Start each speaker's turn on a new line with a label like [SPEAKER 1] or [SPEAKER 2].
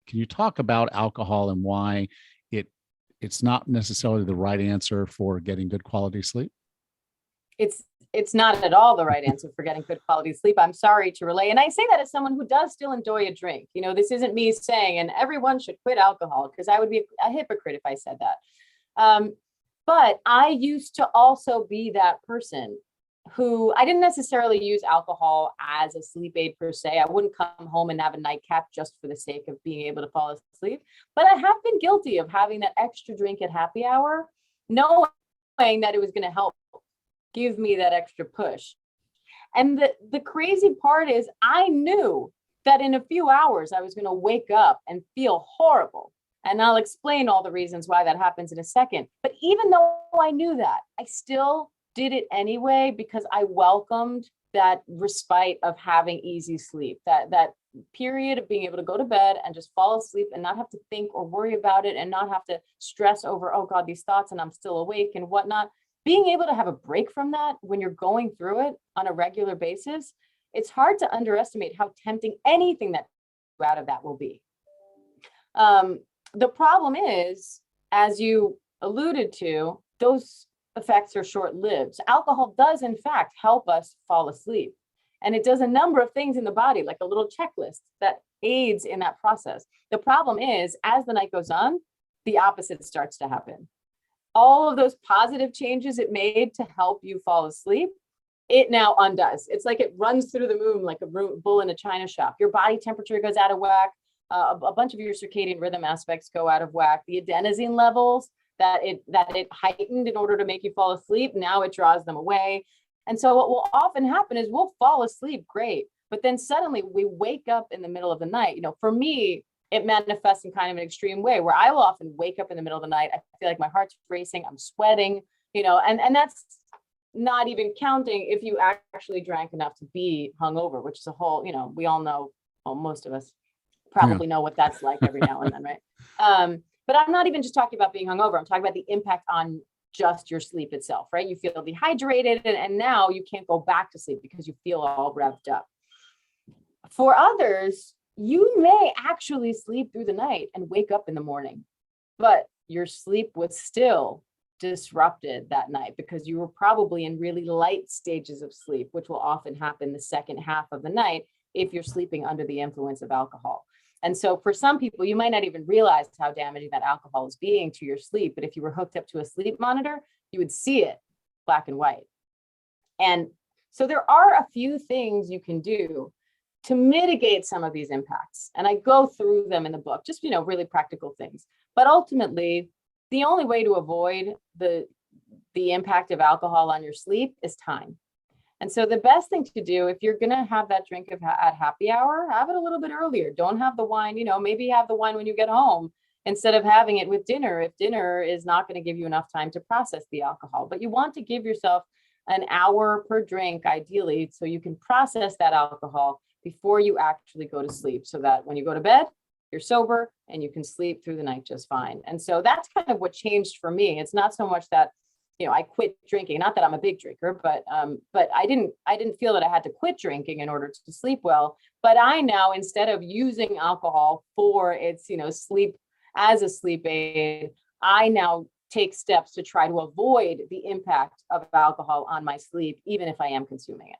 [SPEAKER 1] Can you talk about alcohol and why it's not necessarily the right answer for getting good quality sleep?
[SPEAKER 2] It's not at all the right answer for getting good quality sleep. I'm sorry to relay. And I say that as someone who does still enjoy a drink. This isn't me saying, and everyone should quit alcohol, because I would be a hypocrite if I said that. But I used to also be that person who I didn't necessarily use alcohol as a sleep aid per se. I wouldn't come home and have a nightcap just for the sake of being able to fall asleep. But I have been guilty of having that extra drink at happy hour, knowing that it was going to help give me that extra push. And the crazy part is I knew that in a few hours I was going to wake up and feel horrible. And I'll explain all the reasons why that happens in a second. But even though I knew that, I still did it anyway because I welcomed that respite of having easy sleep, that period of being able to go to bed and just fall asleep and not have to think or worry about it and not have to stress over, oh God, these thoughts and I'm still awake and whatnot. Being able to have a break from that when you're going through it on a regular basis, it's hard to underestimate how tempting anything that out of that will be. The problem is, as you alluded to, those effects are short-lived. Alcohol does, in fact, help us fall asleep. And it does a number of things in the body, like a little checklist that aids in that process. The problem is, as the night goes on, the opposite starts to happen. All of those positive changes it made to help you fall asleep, it now undoes. It's like it runs through the moon like a bull in a china shop. Your body temperature goes out of whack. A bunch of your circadian rhythm aspects go out of whack. The adenosine levels that it heightened in order to make you fall asleep, now it draws them away. And so what will often happen is we'll fall asleep great, but then suddenly we wake up in the middle of the night. For me, it manifests in kind of an extreme way where I will often wake up in the middle of the night. I feel like my heart's racing, I'm sweating, and that's not even counting if you actually drank enough to be hungover, which is a whole, we all know, well, most of us probably know what that's like every now and then, right? But I'm not even just talking about being hungover. I'm talking about the impact on just your sleep itself, right? You feel dehydrated and now you can't go back to sleep because you feel all revved up. For others, you may actually sleep through the night and wake up in the morning, but your sleep was still disrupted that night because you were probably in really light stages of sleep, which will often happen the second half of the night if you're sleeping under the influence of alcohol. And so for some people, you might not even realize how damaging that alcohol is being to your sleep. But if you were hooked up to a sleep monitor, you would see it black and white. And so there are a few things you can do to mitigate some of these impacts. And I go through them in the book, just, really practical things. But ultimately, the only way to avoid the impact of alcohol on your sleep is time. And so the best thing to do, if you're going to have that drink at happy hour, have it a little bit earlier. Don't have the wine, maybe have the wine when you get home instead of having it with dinner, if dinner is not going to give you enough time to process the alcohol. But you want to give yourself an hour per drink, ideally, so you can process that alcohol before you actually go to sleep, so that when you go to bed, you're sober and you can sleep through the night just fine. And so that's kind of what changed for me. It's not so much that I quit drinking. Not that I'm a big drinker, but I didn't feel that I had to quit drinking in order to sleep well. But I now, instead of using alcohol for its, sleep as a sleep aid, I now take steps to try to avoid the impact of alcohol on my sleep, even if I am consuming it.